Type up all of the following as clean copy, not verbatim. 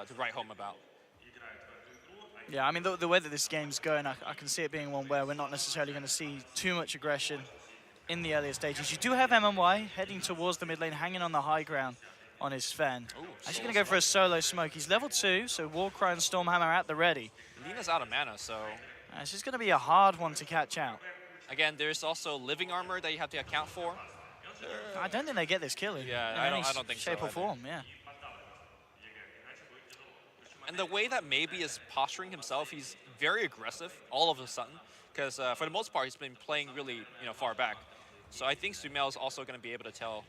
to write home about. Yeah, I mean, the way that this game's going, I can see it being one where we're not necessarily going to see too much aggression in the earlier stages. You do have MMY heading towards the mid lane, hanging on the high ground on his Sven. Actually going to go for a solo smoke. He's level 2, so Warcry and Stormhammer at the ready. Lina's out of mana, so... It's just going to be a hard one to catch out. Again, there's also living armor that you have to account for. I don't think they get this kill in I any don't think shape so or form, yeah. And the way that maybe is posturing himself, he's very aggressive all of a sudden, because for the most part, he's been playing really far back. So I think Sumail is also going to be able to tell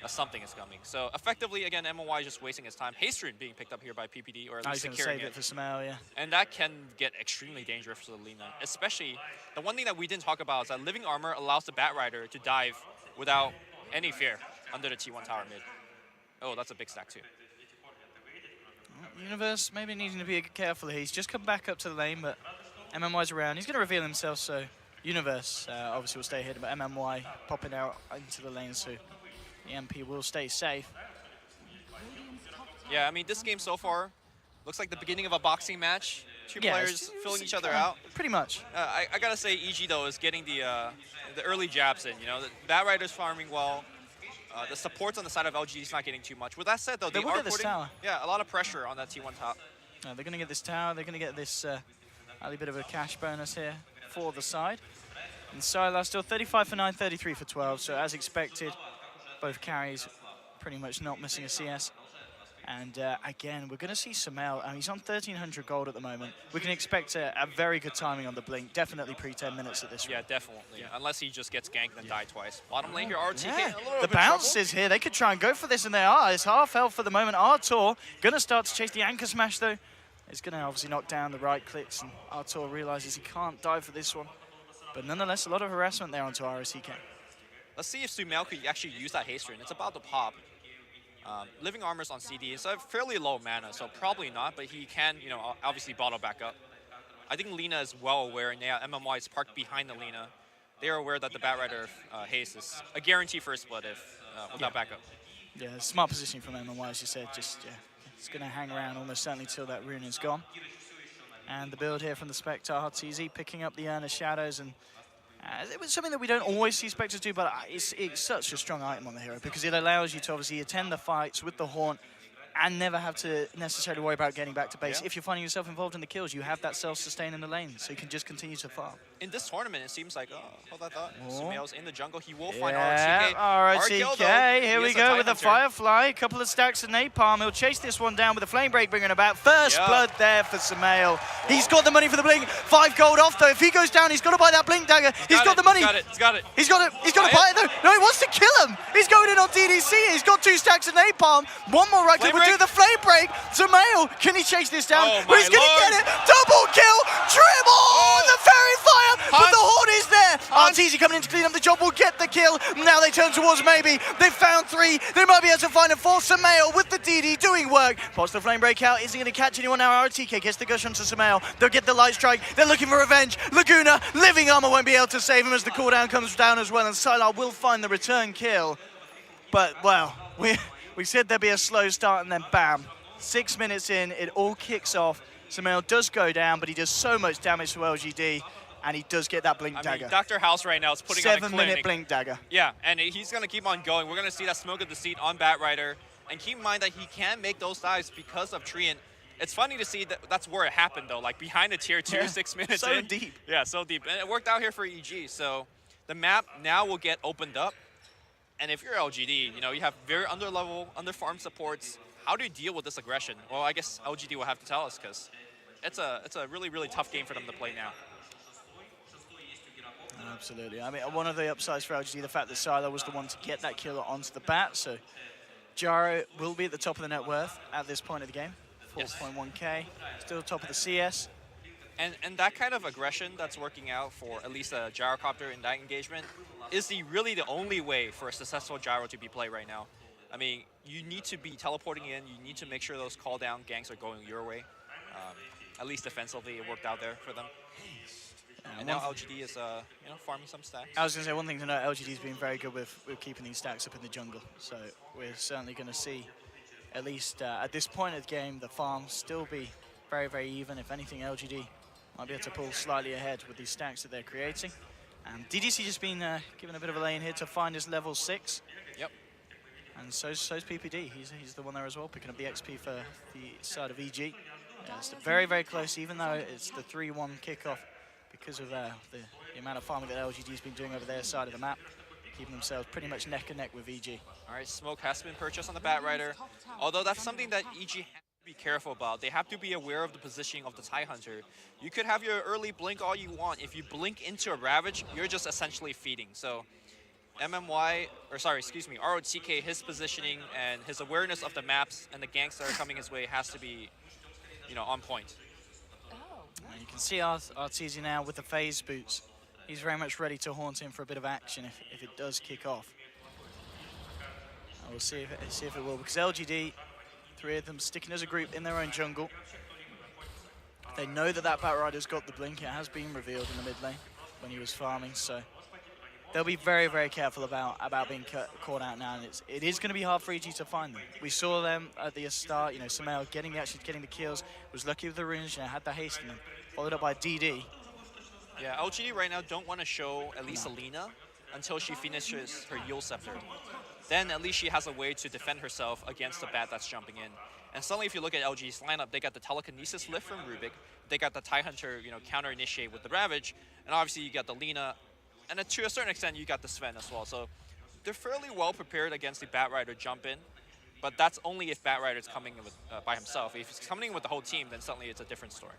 something is coming. So effectively, again, MMY is just wasting his time. Hasterin being picked up here by PPD, or at least securing save it for Sumail, yeah. And that can get extremely dangerous for Lina, especially the one thing that we didn't talk about is that living armor allows the Bat Rider to dive without any fear under the T1 tower mid. Oh, that's a big stack too. Universe maybe needing to be careful here. He's just come back up to the lane, but MMY's around. He's going to reveal himself, so Universe obviously will stay hidden, but MMY popping out into the lane, so the MP will stay safe. Yeah, I mean, this game so far looks like the beginning of a boxing match. Two players filling each other out. Pretty much. I gotta say, EG though is getting the early jabs in. The Bat Rider's farming well. The supports on the side of LGD is not getting too much. With that said, though, they will are get this putting tower. A lot of pressure on that T1 top. They're going to get this tower. They're going to get this a little bit of a cash bonus here for the side. And Sylar still 35 for 9, 33 for 12. So as expected, both carries pretty much not missing a CS. And again, we're going to see Sumail. He's on 1,300 gold at the moment. We can expect a very good timing on the blink. Definitely pre-10 minutes at this rate. Yeah, definitely. Yeah. Unless he just gets ganked and die twice. Bottom lane here, RTK. Yeah. The bounce is here. They could try and go for this, and they are. It's half health for the moment. Artur going to start to chase the anchor smash, though. It's going to obviously knock down the right clicks, and Artur realizes he can't dive for this one. But nonetheless, a lot of harassment there onto RSEK. Let's see if Sumail could actually use that haste ring. It's about to pop. Living Armor's on CD. It's a fairly low mana, so probably not, but he can, obviously bottle back up. I think Lina is well aware, and yeah, MMY is parked behind the Lina. They are aware that the Bat Rider haste is a guarantee for a split if without backup. Yeah, smart positioning from MMY, as you said. Just, yeah, it's going to hang around almost certainly till that rune is gone. And the build here from the Spectre, TZ picking up the Urn of Shadows, and it was something that we don't always see Spectres do, but it's such a strong item on the hero because it allows you to obviously attend the fights with the Haunt and never have to necessarily worry about getting back to base. Yeah. If you're finding yourself involved in the kills, you have that self-sustain in the lane, so you can just continue to farm. In this tournament, it seems like, hold I thought. Oh. Sumail's in the jungle. He will find RTK. RTK. Here we go with the Firefly. A couple of stacks of Napalm. He'll chase this one down with a Flame Break bringing about. First blood there for Sumail. He's got the money for the blink. 5 gold off though. If he goes down, he's got to buy that blink dagger. He's got the money. He's got it. He's got to buy it though. No, he wants to kill him. He's going in on DDC. He's got 2 stacks of Napalm. One more right click will do the Flame Break. Sumail, can he chase this down? He's going to get it. Double kill. Dribble. The Fairy Fire. But the Horde is there. RTZ coming in to clean up the job. Will get the kill. Now they turn towards maybe. They've found 3. They might be able to find a 4. Sumail with the DD doing work. Pops the Flame Break out. Isn't going to catch anyone now. RTK gets the gush onto Sumail. They'll get the Light Strike. They're looking for revenge. Laguna, Living Armor won't be able to save him as the cooldown comes down as well. And Sylar will find the return kill. But, well, we said there'd be a slow start and then bam. 6 minutes in, it all kicks off. Sumail does go down, but he does so much damage to LGD, and he does get that blink dagger. Dr. House right now is putting on a clinic. 7-minute blink dagger. Yeah, and he's going to keep on going. We're going to see that Smoke of Deceit on Bat Rider. And keep in mind that he can make those dives because of Treant. It's funny to see that that's where it happened, though, like behind the tier 2, 6 minutes so in. Deep. Yeah, so deep. And it worked out here for EG. So the map now will get opened up. And if you're LGD, you have very under-level, under-farm supports. How do you deal with this aggression? Well, I guess LGD will have to tell us because it's a really, really tough game for them to play now. Absolutely. I mean, one of the upsides for LGD, the fact that Sylar was the one to get that kill onto the bat, so Jaro will be at the top of the net worth at this point of the game. 4.1k, still top of the CS. And that kind of aggression that's working out for at least a Gyrocopter in that engagement is really the only way for a successful Gyro to be played right now. I mean, you need to be teleporting in. You need to make sure those call down ganks are going your way. At least defensively, it worked out there for them. And now LGD is farming some stacks. I was going to say one thing to note, LGD's been very good with keeping these stacks up in the jungle. So we're certainly going to see at least at this point of the game, the farm still be very, very even. If anything, LGD might be able to pull slightly ahead with these stacks that they're creating. And DDC just been given a bit of a lane here to find his level 6. Yep. And so's PPD. He's the one there as well, picking up the XP for the side of EG. Yeah, it's very, very close, even though it's the 3-1 kickoff because of the amount of farming that LGD's been doing over their side of the map, keeping themselves pretty much neck and neck with EG. All right, smoke has been purchased on the Batrider, although that's something that EG has to be careful about. They have to be aware of the positioning of the TIE Hunter. You could have your early blink all you want. If you blink into a Ravage, you're just essentially feeding. So ROTK, his positioning and his awareness of the maps and the ganks that are coming his way has to be, on point. You can see Arteezy now with the phase boots. He's very much ready to haunt him for a bit of action if it does kick off. We'll see if it will, because LGD, 3 of them sticking as a group in their own jungle. They know that Batrider's got the blink. It has been revealed in the mid lane when he was farming, so they'll be very, very careful about being caught out now, and it is going to be hard for EG to find them. We saw them at the start, Sumail getting the kills, was lucky with the runes, had the haste in them, followed up by DD. Yeah, LGD right now don't want to show at least Alina until she finishes her Yule Scepter. Then at least she has a way to defend herself against the bat that's jumping in. And suddenly if you look at LG's lineup, they got the Telekinesis lift from Rubik, they got the TIE Hunter, counter-initiate with the Ravage, and obviously you got the Lina, and to a certain extent, you got the Sven as well. So they're fairly well prepared against the Batrider jump in, but that's only if Batrider's coming in with, by himself. If he's coming in with the whole team, then suddenly it's a different story.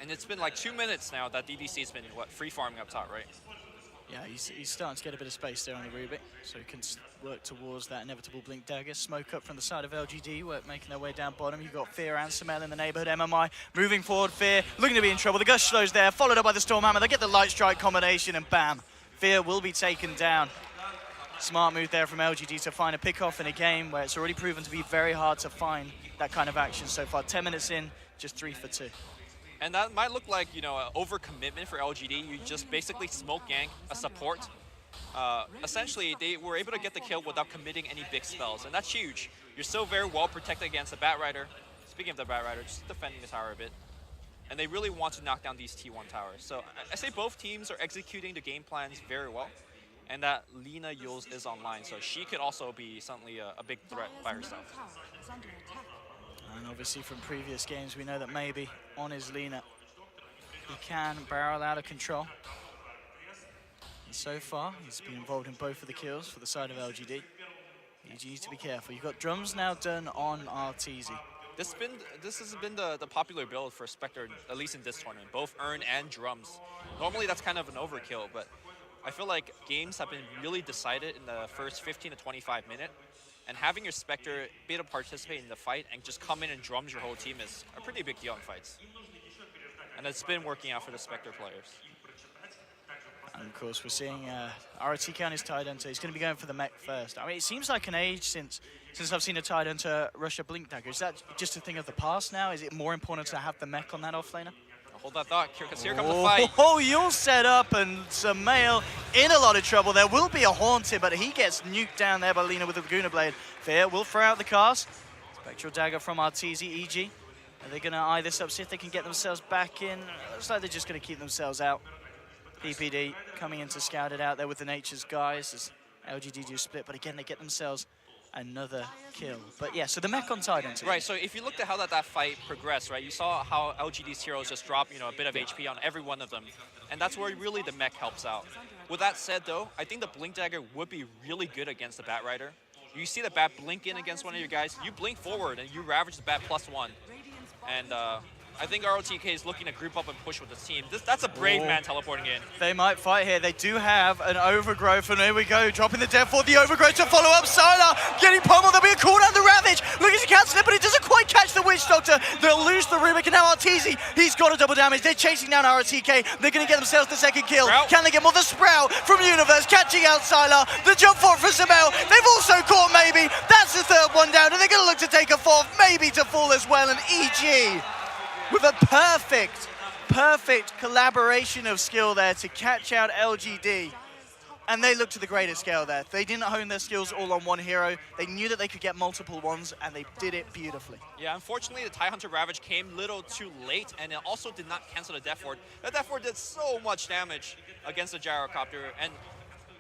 And it's been like 2 minutes now that DDC's been, free farming up top, right? Yeah, he's starting to get a bit of space there on the Rubik, so he can work towards that inevitable blink dagger. Smoke up from the side of LGD, making their way down bottom. You've got Fear and Sumail in the neighborhood. MMI moving forward. Fear looking to be in trouble. The Gush slows there, followed up by the Storm Hammer. They get the Light Strike combination, and bam, Fear will be taken down. Smart move there from LGD to find a pick-off in a game where it's already proven to be very hard to find that kind of action so far. 10 minutes in, just 3 for 2. And that might look like, an overcommitment for LGD. You just basically smoke gank a support. Essentially, they were able to get the kill without committing any big spells, and that's huge. You're still very well protected against the Batrider. Speaking of the Batrider, just defending the tower a bit. And they really want to knock down these T1 towers. So I say both teams are executing the game plans very well, and that Lina Yules is online, so she could also be suddenly a big threat by herself. And obviously from previous games, we know that maybe on his Lina, he can barrel out of control. And so far, he's been involved in both of the kills for the side of LGD. EG needs to be careful. You've got drums now done on Arteezy. This has been the popular build for Spectre, at least in this tournament, both Urn and drums. Normally that's kind of an overkill, but I feel like games have been really decided in the first 15 to 25 minutes. And having your Spectre be able to participate in the fight and just come in and drums your whole team is a pretty big deal in fights. And it's been working out for the Spectre players. And of course, we're seeing ROTK on his Tide Hunter. He's going to be going for the mech first. I mean, it seems like an age since I've seen a Tide Hunter rush a Blink Dagger. Is that just a thing of the past now? Is it more important to have the mech on that offlaner? Hold that thought, because here comes the fight. Oh, you'll set up, and Sumail in a lot of trouble. There will be a Haunted, but he gets nuked down there by Lina with the Laguna Blade. Fear will throw out the cast. Spectral Dagger from Arteezy, EG. Are they going to eye this up, see if they can get themselves back in? Looks like they're just going to keep themselves out. PPD coming in to scout it out there with the Nature's Guys as LGD do split, but again, they get themselves another kill. But yeah, so the mech on Tide Hunter. Right, so if you looked at how that fight progressed, right, you saw how LGD's heroes just drop, a bit of HP on every one of them. And that's where really the mech helps out. With that said, though, I think the Blink Dagger would be really good against the Batrider. You see the Bat blink in against one of your guys, you blink forward and you ravage the Bat +1. And I think ROTK is looking to group up and push with this team. That's a brave man teleporting in. They might fight here. They do have an Overgrowth, and here we go. Dropping the death for the Overgrowth to follow up. Sylar getting pummeled. There'll be a cooldown the Ravage. Looking to cancel it, but it doesn't quite catch the Witch Doctor. They'll lose the Rubik, and now Arteezy, he's got a double damage. They're chasing down ROTK. They're going to get themselves the second kill. Sprout. Can they get more? The Sprout from Universe catching out Sylar. The jump forward for Sumail. They've also caught maybe. That's the third one down, and they're going to look to take a fourth, maybe to fall as well. And EG with a perfect collaboration of skill there to catch out LGD. And they looked to the greater scale there. They didn't hone their skills all on one hero. They knew that they could get multiple ones, and they did it beautifully. Yeah, unfortunately, the Tidehunter Ravage came a little too late, and it also did not cancel the Death Ward. The Death Ward did so much damage against the Gyrocopter, and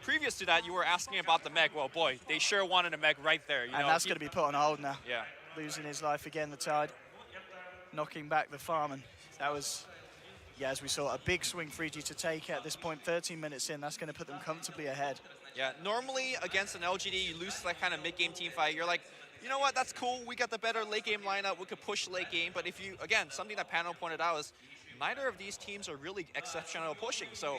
previous to that, you were asking about the mech. Well, boy, they sure wanted a mech right there. You and know, that's going to be put on hold now. Yeah. Losing his life again, the Tide. Knocking back the farm, and that was... Yeah, as we saw, a big swing for EG to take at this point. 13 minutes in, that's going to put them comfortably ahead. Yeah, normally against an LGD, you lose that kind of mid-game team fight. You're like, you know what, that's cool. We got the better late-game lineup. We could push late game. But if you, again, something that Panel pointed out is neither of these teams are really exceptional pushing. So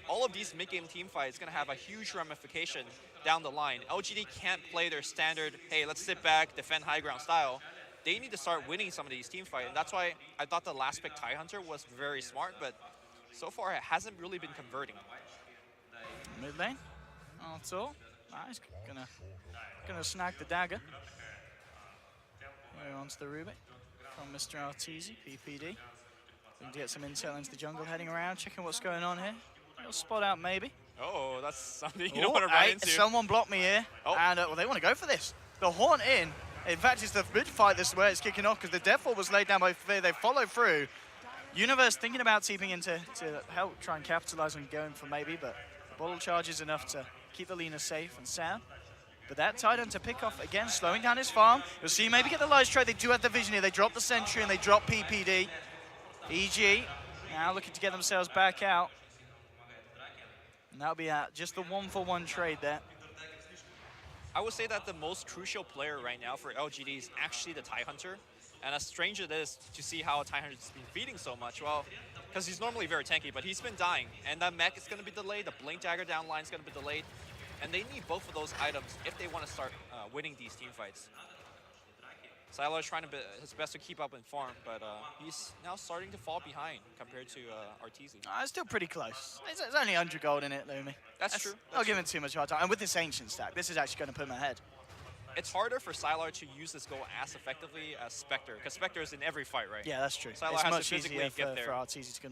all of these mid-game team fights is going to have a huge ramification down the line. LGD can't play their standard, hey, let's sit back, defend high ground style. They need to start winning some of these team fights. And that's why I thought the last pick Tidehunter was very smart, but so far it hasn't really been converting. Mid lane, that's all. Nice, gonna snag the dagger. We're onto the Rubik from Mr. Arteezy, PPD. We can get some intel into the jungle, heading around, checking what's going on here. Little spot out maybe. Oh, that's something you don't want to run into. Someone blocked me here, and well, they want to go for this. The Horn in. In fact, it's the mid fight this is where it's kicking off because the Death Ward was laid down by Fear. They follow through. Universe thinking about TPing in to help try and capitalize on going for maybe, but the bottle charge is enough to keep the Lina safe and sound. But that Tidehunter pick off again, slowing down his farm. You'll see maybe get the Light Strike. They do have the vision here. They drop the Sentry and they drop PPD. EG now looking to get themselves back out. And that'll be just the 1-for-1 trade there. I would say that the most crucial player right now for LGD is actually the Tidehunter. And as strange it is to see how Tidehunter has been feeding so much, well, because he's normally very tanky, but he's been dying. And that mech is going to be delayed, the Blink Dagger down line is going to be delayed. And they need both of those items if they want to start winning these team fights. Sylar is trying his best to keep up in farm, but he's now starting to fall behind compared to Arteezy. It's still pretty close. There's only 100 gold in it, Lumi. That's true. I'll give him too much hard time. And with this Ancient stack, this is actually going to put him ahead. It's harder for Sylar to use this goal as effectively as Spectre, because Spectre is in every fight, right? Yeah, that's true. Sylar it's has much to physically easier get there. for Arteezy to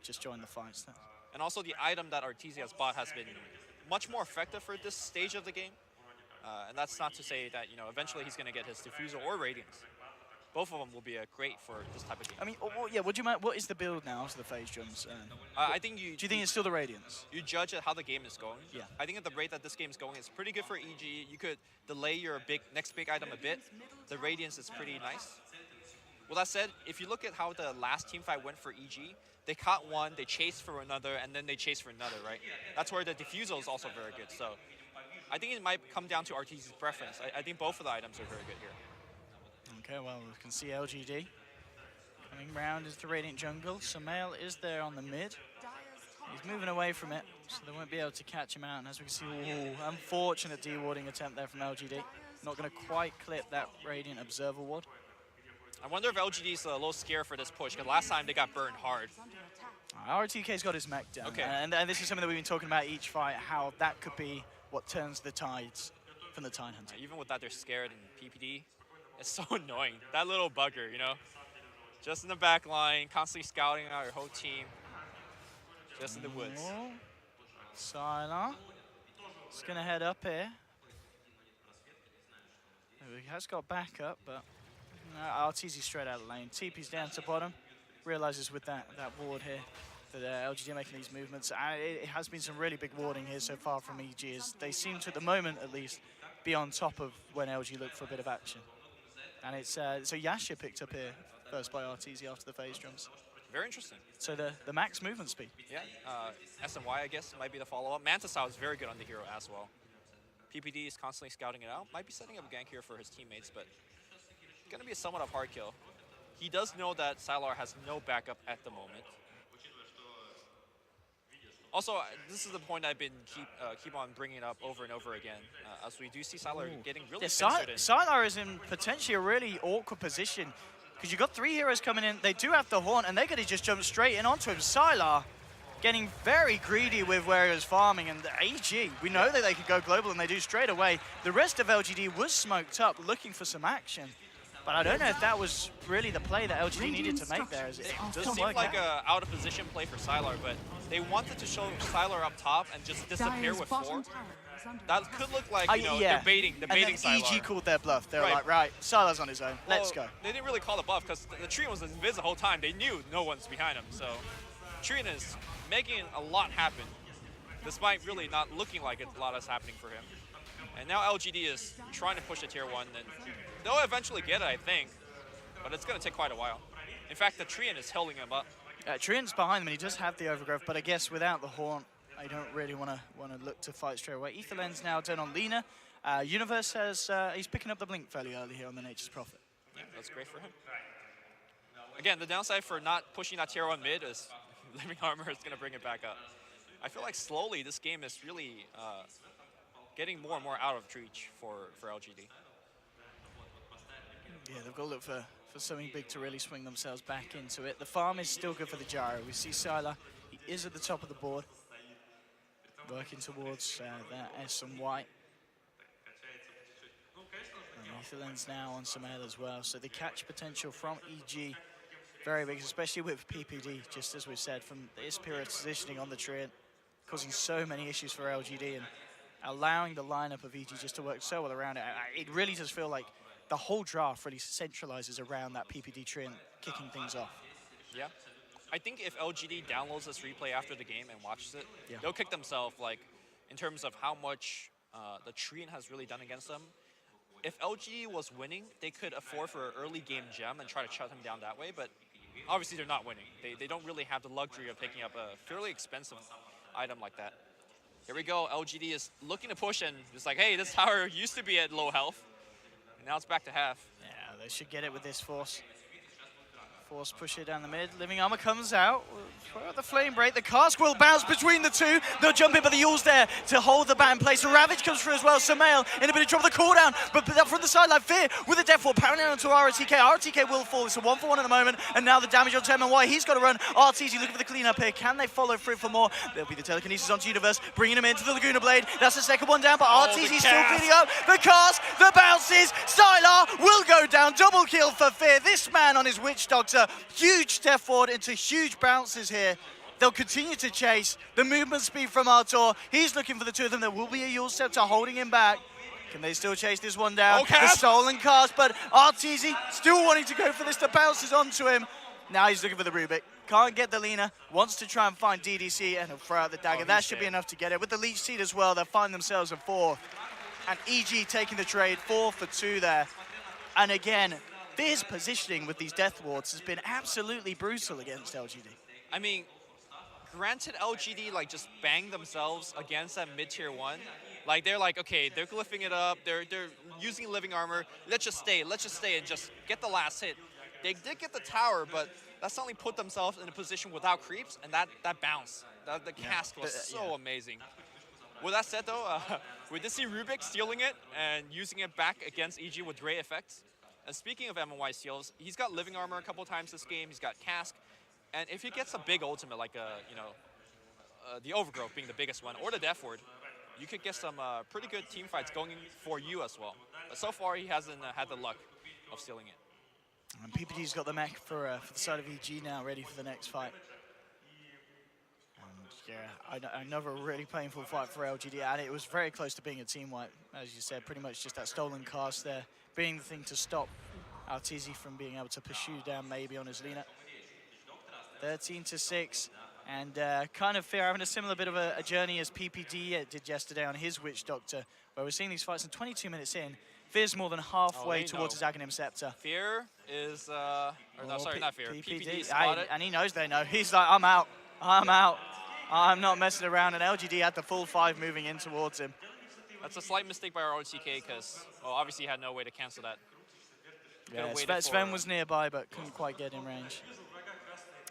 just join the fights. There. And also the item that Arteezy has bought has been much more effective for this stage of the game. And that's not to say that, you know, eventually he's going to get his Diffusal or Radiance. Both of them will be great for this type of game. I mean, yeah. What is the build now after the phase drums? I think you. Do you think it's still the Radiance? You judge at how the game is going. Yeah. I think at the rate that this game is going, it's pretty good for EG. You could delay your next big item a bit. The Radiance is pretty nice. Well, that said, if you look at how the last team fight went for EG, they caught one, they chased for another, and then they chased for another, right? That's where the Diffusal is also very good. So I think it might come down to Arteezy's preference. I think both of the items are very good here. Okay, well, we can see LGD coming round into the Radiant Jungle. Samael is there on the mid. He's moving away from it, so they won't be able to catch him out. And as we can see, unfortunate de-warding attempt there from LGD. Not going to quite clip that Radiant Observer ward. I wonder if LGD is a little scared for this push, because last time they got burned hard. RTK's got his mech down. Okay. And this is something that we've been talking about each fight, how that could be what turns the tides from the Tidehunter. Even with that, they're scared in PPD. It's so annoying. That little bugger, you know? Just in the back line, constantly scouting out your whole team. Just in the woods. Sylar is going to head up here. He has got backup, but Arteezy straight out of lane. TP's down to bottom. Realizes with that ward here that LGD making these movements. It has been some really big warding here so far from EG. As they seem to, at the moment at least, be on top of when LG look for a bit of action. And it's so Yasha picked up here first by Arteezy after the phase drums. Very interesting. So the max movement speed. Yeah, SNY I guess might be the follow-up. Mantisau is very good on the hero as well. PPD is constantly scouting it out. Might be setting up a gank here for his teammates, but it's going to be a somewhat of hard kill. He does know that Sylar has no backup at the moment. Also, this is the point I've been keep on bringing up over and over again, as we do see Sylar getting really censored in. Sylar is in potentially a really awkward position, because you've got 3 heroes coming in. They do have the Horn, and they're going to just jump straight in onto him. Sylar getting very greedy with where he was farming, and the AG, we know that they could go global, and they do straight away. The rest of LGD was smoked up, looking for some action. But I don't know if that was really the play that LGD needed to make there. As it It doesn't seemed work like out. a out of position play for Sylar, but they wanted to show Sylar up top and just disappear with 4. That could look like, you know, yeah. they're baiting And then Sylar. EG called their bluff. They were Right. like, right, Sylar's on his own. Let's Well, go. They didn't really call the bluff because the Treant was invis the whole time. They knew no one's behind him. So Treant is making a lot happen, despite really not looking like a lot is happening for him. And now LGD is trying to push a tier 1, and they'll eventually get it, I think. But it's going to take quite a while. In fact, the Treant is holding him up. Treant's behind him, and he does have the overgrowth, but I guess without the Haunt, I don't really want to look to fight straight away. Etherlen's now down on Lina. Universe has, he's picking up the blink fairly early here on the Nature's Prophet. Yeah, that's great for him. Again, the downside for not pushing that tier 1 mid is Living Armor is going to bring it back up. I feel like slowly this game is really getting more and more out of reach for LGD. Yeah, they've got to look for something big to really swing themselves back into it. The farm is still good for the gyro. We see Sylar, he is at the top of the board, working towards that S and Y. Etherlen's now on some L as well, so the catch potential from EG very big, especially with PPD, just as we said, from this period positioning on the Treant, causing so many issues for LGD and allowing the lineup of EG just to work so well around it. It really does feel like the whole draft really centralizes around that PPD Treant kicking things off. Yeah. I think if LGD downloads this replay after the game and watches it, Yeah. they'll kick themselves, like, in terms of how much the Treant has really done against them. If LGD was winning, they could afford for an early game gem and try to shut him down that way, but obviously they're not winning. They don't really have the luxury of picking up a fairly expensive item like that. Here we go, LGD is looking to push and it's like, hey, this tower used to be at low health. And now it's back to half. Yeah, they should get it with this Force. Force push it down the mid. Living Armor comes out. The flame break. The cask will bounce between the two. They'll jump in, but the Yule's there to hold the bat in place. Ravage comes through as well. Samael in a bit of trouble. The cooldown, but from the sideline, Fear with the death wall pounding onto RTK. RTK will fall. It's a 1-for-1 at the moment, and now the damage on Terman Y. He's got to run. RTZ looking for the cleanup here. Can they follow through for more? There'll be the telekinesis onto Universe, bringing him into the Laguna Blade. That's the second one down, but RTZ still cleaning up. The cast, the bounces. Sylar will go down. Double kill for Fear. This man on his Witch Doctor. Huge step forward into huge bounces here. They'll continue to chase. The movement speed from Artur. He's looking for the two of them. There will be a Yule Scepter holding him back. Can they still chase this one down? Okay. The stolen cast, but RTZ still wanting to go for this. The bounces onto him. Now he's looking for the Rubik. Can't get the Lina. Wants to try and find DDC and he'll throw out the dagger. That should be enough to get it. With the Leech Seed as well, they'll find themselves a 4. And EG taking the trade, 4 for 2 there. And again, Fear's positioning with these death wards has been absolutely brutal against LGD. I mean, granted LGD like just banged themselves against that mid-tier 1. Like they're like, okay, they're glyphing it up, they're using living armor, let's just stay and just get the last hit. They did get the tower, but that's only put themselves in a position without creeps, and that bounce, the cast was so amazing. With that said though, we did see Rubik stealing it and using it back against EG with great effects. And speaking of MMY steals, he's got living armor a couple times this game, he's got cask, and if he gets a big ultimate like the overgrowth being the biggest one, or the death ward, you could get some pretty good team fights going for you as well. But so far he hasn't had the luck of stealing it. And PPD's got the mech for the side of EG now, ready for the next fight. And yeah, another really painful fight for LGD, and it was very close to being a team wipe. As you said, pretty much just that stolen cast there being the thing to stop Arteezy from being able to pursue down maybe on his Lina. 13-6, and kind of Fear having a similar bit of a journey as PPD did yesterday on his Witch Doctor, where we're seeing these fights, and 22 minutes in, Fear's more than halfway towards his Aghanim Scepter. Fear is, or no, sorry, not Fear. PPD spotted. And he knows they know. He's like, I'm out. I'm not messing around, and LGD had the full 5 moving in towards him. That's a slight mistake by our OTK because, well, obviously he had no way to cancel that. Yeah, Sven was nearby but couldn't quite get in range.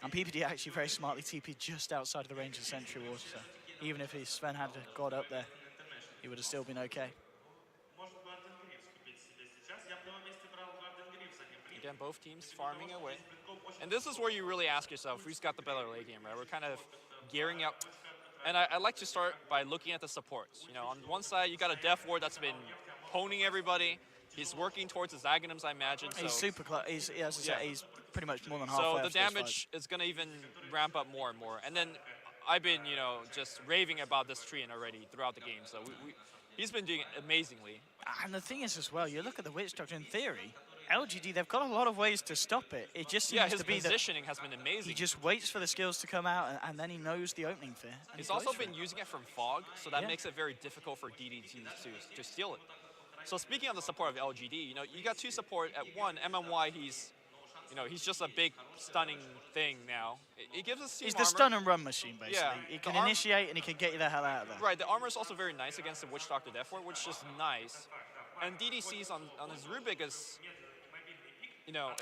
And PPD actually very smartly TP'd just outside of the range of the Sentry Ward, so even if Sven had got up there, he would have still been okay. Again, both teams farming away. And this is where you really ask yourself, who's got the better late game, right? We're kind of gearing up. And I like to start by looking at the supports. You know, on one side, you got a Death Ward that's been honing everybody. He's working towards his Aghanims, I imagine. He's so super close. As I said, he's pretty much more than halfway. so the after this fight. damage is going to even ramp up more and more. And then I've been, just raving about this Treant already throughout the game. So he's been doing amazingly. And the thing is as well, you look at the Witch Doctor in theory, LGD, they've got a lot of ways to stop it. It just seems his to be positioning has been amazing. he just waits for the skills to come out, and then he knows the opening fear. He's also been using it from Fog, so that Yeah. makes it very difficult for DDT to steal it. So speaking of the support of LGD, you got two support. At one, MMY, he's just a big stunning thing now. It gives us team He's armor. the stun and run machine, basically. Yeah, He the can initiate and he can get you the hell out of there. Right, the armor is also very nice against the Witch Doctor Death Ward, which is just nice. And DDC's on his Rubik is,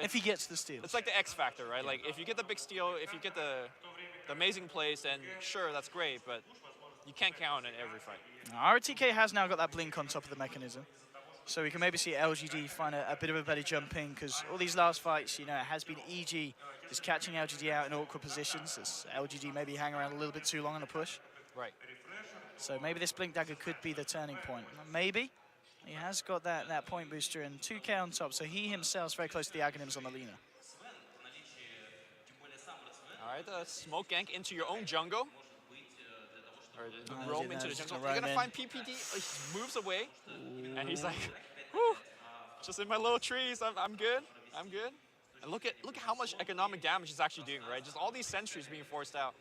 If he gets the steal. it's like the X factor, right? Like if you get the big steal, if you get the amazing plays, then sure, that's great, but you can't count on it every fight. RTK has now got that blink on top of the mechanism. So we can maybe see LGD find a bit of a better jump in, because all these last fights, it has been EG just catching LGD out in awkward positions, as LGD maybe hang around a little bit too long on a push. Right. So maybe this blink dagger could be the turning point. Maybe. He has got that point booster and 2k on top, so he himself's very close to the Aghanims on the Lina. All right, the smoke gank into your own jungle. Or roam into the jungle. You're gonna find PPD. He moves away, and he's like, "Whew, just in my little trees. I'm good. I'm good." And look at how much economic damage he's actually doing. Right, just all these sentries being forced out.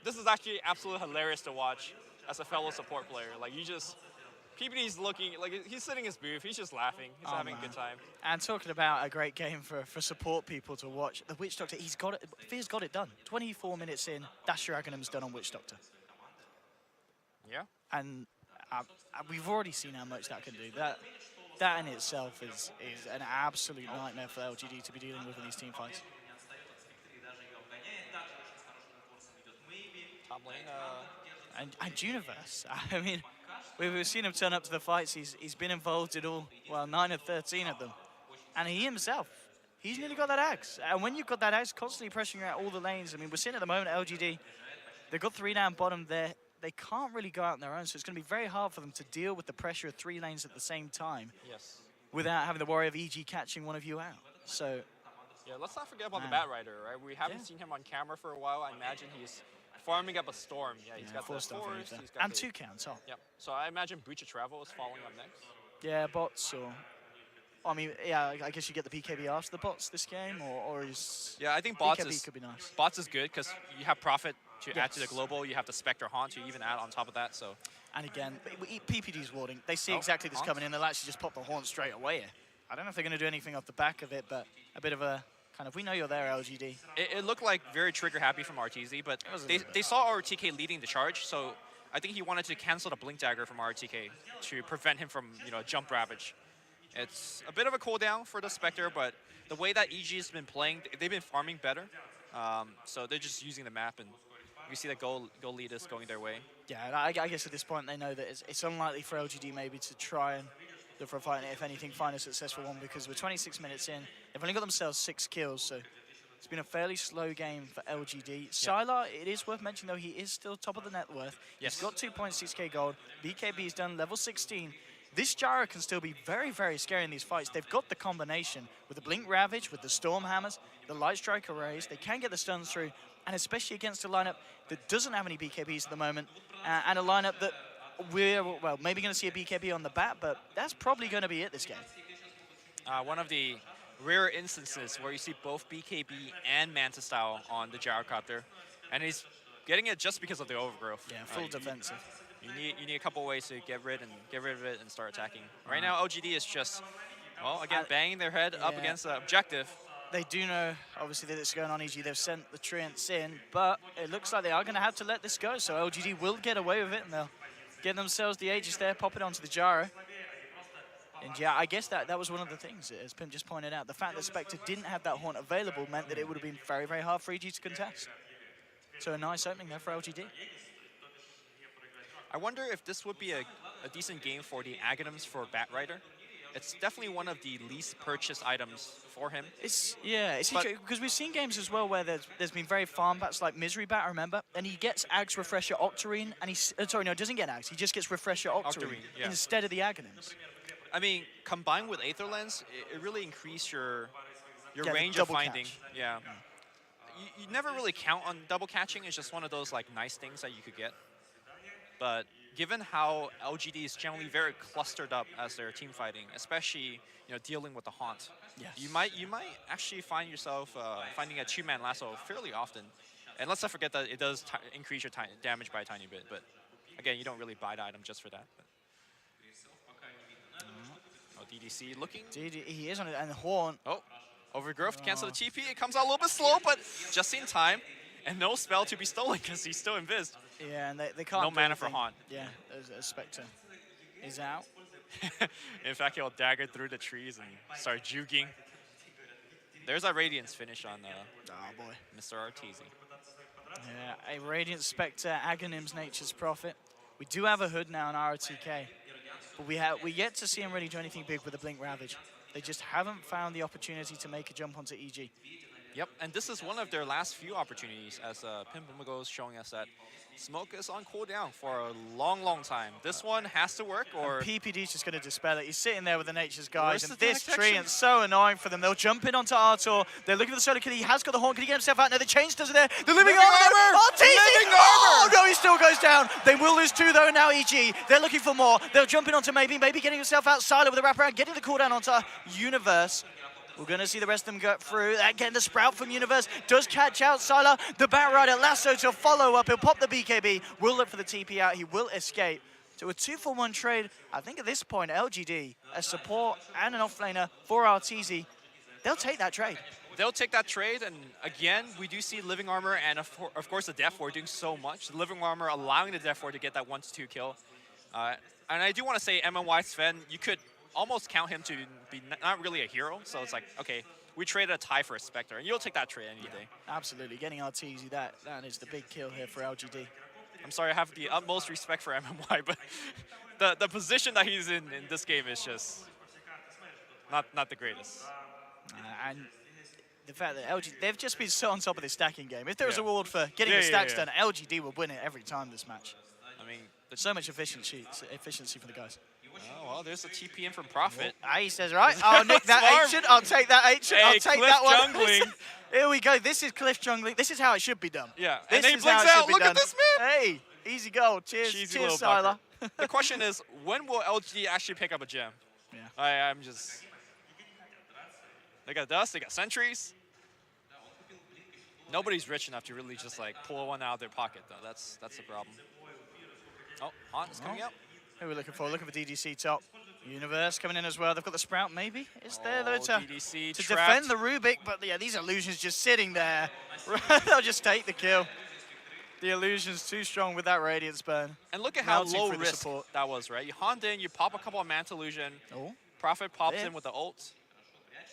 This is actually absolutely hilarious to watch as a fellow support player. Like PPD's looking like he's sitting in his booth. He's just laughing. He's having a good time. And talking about a great game for support people to watch, the Witch Doctor, Fear's got it done. 24 minutes in, that's your Aghanim's done on Witch Doctor. Yeah. And we've already seen how much that can do. That in itself is an absolute nightmare for LGD to be dealing with in these team fights. Top lane. And Universe, I mean, we've seen him turn up to the fights. He's been involved in 9 of 13 of them. And he himself, he's nearly got that axe. And when you've got that axe constantly pressuring out all the lanes, I mean, we're seeing at the moment LGD, they've got 3 down bottom there. They can't really go out on their own, so it's going to be very hard for them to deal with the pressure of 3 lanes at the same time. Yes. Without having the worry of EG catching one of you out. So. Yeah, let's not forget about the Bat Rider, right? We haven't seen him on camera for a while. I imagine he's farming up a Storm. Yeah, he's got the force, he's got and 2k on top. Yep. So I imagine Breach of Travel is following up next. Yeah, bots or. I mean, yeah, I guess you get the BKB after the bots this game, or is. Yeah, I think bots BKB could be nice. Bots is good because you have Prophet to add to the global. You have the Spectre Haunt to even add on top of that. So. And again, PPD's warding. They see exactly this coming in. They'll actually just pop the Haunt straight away. I don't know if they're going to do anything off the back of it, but a bit of a kind of, we know you're there, LGD. It looked like very trigger happy from RTZ, but they saw RTK leading the charge, so I think he wanted to cancel the Blink Dagger from RTK to prevent him from, jump Ravage. It's a bit of a cooldown for the Spectre, but the way that EG has been playing, they've been farming better. So they're just using the map, and you see that goal lead is going their way. Yeah, and I guess at this point they know that it's unlikely for LGD maybe to try and look for a fight, and if anything, find a successful one, because we're 26 minutes in. They've only got themselves 6 kills, so it's been a fairly slow game for LGD. Yeah. Sylar, it is worth mentioning, though, he is still top of the net worth. Yes. He's got 2.6k gold. BKB's done level 16. This Gyro can still be very, very scary in these fights. They've got the combination with the Blink Ravage, with the Storm Hammers, the Light Strike Arrays. They can get the stuns through, and especially against a lineup that doesn't have any BKBs at the moment, and a lineup that we're, well, maybe going to see a BKB on the bat, but that's probably going to be it this game. One of the rare instances where you see both BKB and Manta Style on the Gyrocopter, and he's getting it just because of the overgrowth. Yeah, full defensive. You need a couple ways to get rid of it and start attacking. Right now, LGD is just, well, again, banging their head up against the objective. They do know, obviously, that it's going on EG. They've sent the Treants in, but it looks like they are going to have to let this go, so LGD will get away with it, and they'll get themselves the Aegis there, pop it onto the Gyro. And yeah, I guess that was one of the things, as Pim just pointed out. The fact that Spectre didn't have that Haunt available meant that it would have been very, very hard for EG to contest. So a nice opening there for LGD. I wonder if this would be a decent game for the Aghanims for Bat Rider. It's definitely one of the least purchased items for him. It's because we've seen games as well where there's been very farm bats like Misery Bat, I remember, and he gets Ags Refresher Octarine, and he doesn't get Ags, he just gets Refresher Octarine. Yeah. Instead of the Aghanims. I mean, combined with Aether Lens, it really increased your Yeah, the range of double finding. catch. Yeah. You never really count on double catching. It's just one of those like nice things that you could get. But given how LGD is generally very clustered up as they're team fighting, especially dealing with the haunt, Yes. you might actually find yourself finding a two-man lasso fairly often. And let's not forget that it does increase your damage by a tiny bit. But again, you don't really buy the item just for that. But. Oh, DDC looking. He is on it, and Horn. Oh, overgrowth to cancel the TP. It comes out a little bit slow, but just in time. And no spell to be stolen because he's still invised. Yeah, and they can't. No do mana for anything. Haunt. Yeah, a Spectre is out. In fact, he'll dagger through the trees and start juking. There's a Radiance finish on Oh boy. Mr. Arteezy. Yeah, a Radiant Spectre, Aghanim's Nature's Prophet. We do have a Hood now in ROTK, but we yet to see him really do anything big with the Blink Ravage. They just haven't found the opportunity to make a jump onto EG. Yep, and this is one of their last few opportunities, as Pimpamago is showing us that Smoke is on cooldown for a long, long time. This one has to work, or... PPD's just going to dispel it. He's sitting there with the Nature's Guys, and the this tree, detection? it's so annoying for them. They'll jump in onto Artur. They're looking for the solo kill. He has got the Horn. Can he get himself out? No, the Chains doesn't there. The Living Armor! Living Oh, Armor! no, he still goes down. They will lose two, though, and now EG. They're looking for more. They'll jump in onto maybe getting himself out. Silo with a wraparound, getting the cooldown onto Universe. We're going to see the rest of them go through. Again, the Sprout from Universe does catch out Sylar. The Bat Rider Lasso to follow up. He'll pop the BKB. Will look for the TP out. He will escape. So a 2-for-1 trade. I think at this point, LGD, a support and an offlaner for Arteezy, they'll take that trade. They'll take that trade, and again, we do see Living Armor and of course the Death Ward doing so much. The Living Armor allowing the Death Ward to get that 1-2 kill. And I do want to say MMY Sven, you could almost count him to be not really a hero, so it's like, okay, we traded a tie for a Spectre, and you'll take that trade any day. Absolutely, getting Arteezy, that is the big kill here for LGD. I'm sorry, I have the utmost respect for MMY, but the position that he's in this game is just not the greatest. And the fact that LGD, they've just been so on top of this stacking game. If there was a Yeah. reward for getting the stacks done, LGD would win it every time this match. I mean, There's so much efficiency for the guys. oh, well, there's a TP in from Prophet. He says, right, I'll nick that Smart. ancient, I'll take that ancient, Hey, I'll take cliff that one. jungling. Here we go, this is cliff jungling. This is how it should be done. Yeah, This and then he is how blinks it should out. be Look done. at this man. Hey, easy goal. Cheers, Cheesy cheers, little Sylar. bucker. The question is, when will LG actually pick up a gem? Yeah. I'm just... They got dust, they got sentries. Nobody's rich enough to really just like pull one out of their pocket, though. That's the problem. Oh, Haunt is coming up. Who are we looking for? Looking for DDC top. Universe coming in as well. They've got the Sprout, maybe. Is there though to DDC defend trapped. the Rubik? But yeah, these illusions just sitting there. They'll just take the kill. The illusion's too strong with that Radiance burn. And look at how Melting low through the risk support. that was, right? You haunt in, you pop a couple of Manta Illusion. Oh. Prophet pops Yeah. in with the ult.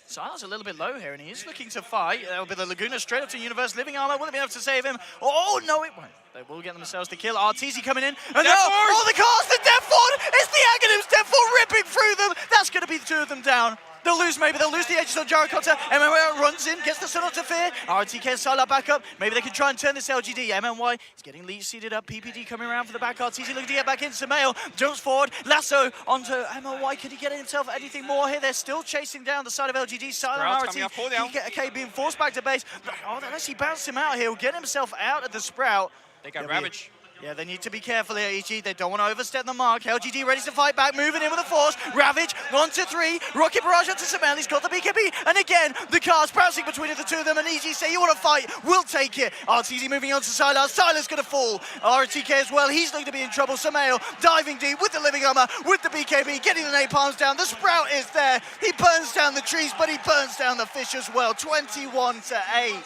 Sylar's a little bit low here, and he is looking to fight. That'll be the Laguna straight up to Universe. Living Armor, will it be able to save him? Oh, no, it won't. They will get themselves the kill. Arteezy coming in. And Death no! Ward! Oh, the cast, the Death Ward! It's the Aghanim's Death Ward ripping through them. That's going to be the two of them down. They'll lose, maybe. They'll lose the edges on Gyrocopter. MMY runs in, gets the Sun to Fear. RTK and Sylar back up. Maybe they can try and turn this LGD. MMY is getting lead seated up. PPD coming around for the back. RTZ looking to get back into Samael. Jumps forward. Lasso onto MMY. Could he get himself anything more here? They're still chasing down the side of LGD. Sylar and coming RT. off cooldown. Okay, being forced back to base. Oh, they actually bounced him out here. He'll get himself out of the Sprout. They got There'll be- Ravage. Yeah, they need to be careful here, EG. They don't want to overstep the mark. LGD ready to fight back, moving in with a force. Ravage, 1-3. Rocket Barrage onto Samel. He's got the BKB. And again, the cars bouncing between the two of them. And EG say, you want to fight? We'll take it. RTZ moving on to Sylar. Sylar's going to fall. RTK as well. He's looking to be in trouble. Samel diving deep with the Living Armor, with the BKB, getting the napalms down. The Sprout is there. He burns down the trees, but he burns down the fish as well. 21-8.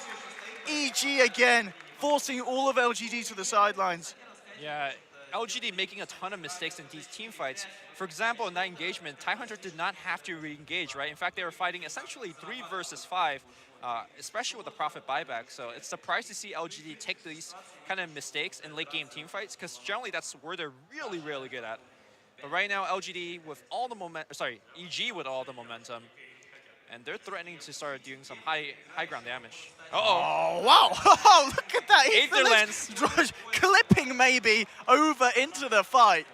EG again, forcing all of LGD to the sidelines. Yeah, LGD making a ton of mistakes in these team fights. For example, in that engagement, Tidehunter did not have to re-engage, right? In fact, they were fighting essentially 3 versus 5, especially with the Prophet buyback. So it's surprised to see LGD take these kind of mistakes in late game team fights, because generally that's where they're really, really good at. But right now, LGD with all the EG with all the momentum, and they're threatening to start doing some high ground damage. Oh, wow. Oh, look at that. He Aether Lens. clipping maybe over into the fight.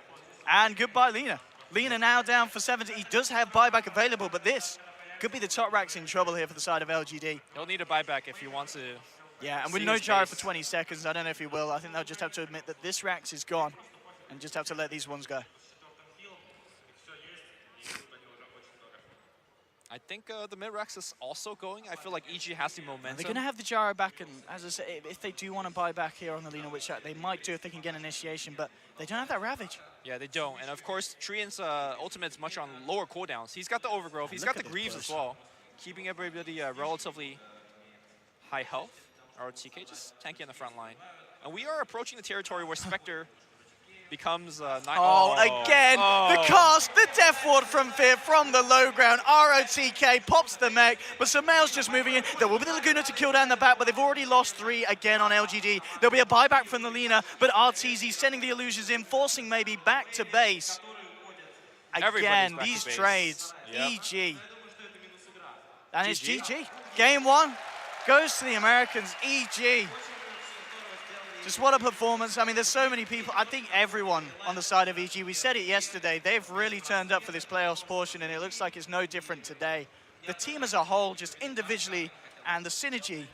And goodbye, Lina. Lena now down for 70. He does have buyback available, but this could be the top racks in trouble here for the side of LGD. He'll need a buyback if he wants to. Yeah, and with see no his gyro base. for 20 seconds, I don't know if he will. I think they'll just have to admit that this Rax is gone and just have to let these ones go. I think the mid Rex is also going. I feel like EG has the momentum. They're going to have the gyro back, and as I say, if they do want to buy back here on the Lina, which they might do if they can get initiation, but they don't have that Ravage. Yeah, they don't. And of course, Trian's ultimate's much on lower cooldowns. He's got the overgrowth. He's got the Greaves as well, keeping everybody relatively high health. ROTK just tanky on the front line. And we are approaching the territory where Spectre becomes again, the cast, the Death Ward from Fear from the low ground. ROTK pops the mech, but Sumail's just moving in. There will be the Laguna to kill down the back, but they've already lost 3 again on LGD. There'll be a buyback from the Lina, but RTZ sending the illusions in, forcing maybe back to base. Again, these trades, yep. EG. And it's GG. Game 1 goes to the Americans, EG. Just what a performance. I mean, there's so many people. I think everyone on the side of EG, we said it yesterday, they've really turned up for this playoffs portion, and it looks like it's no different today. The team as a whole, just individually, and the synergy,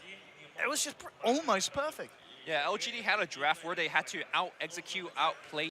it was just almost perfect. Yeah, LGD had a draft where they had to out-execute, outplay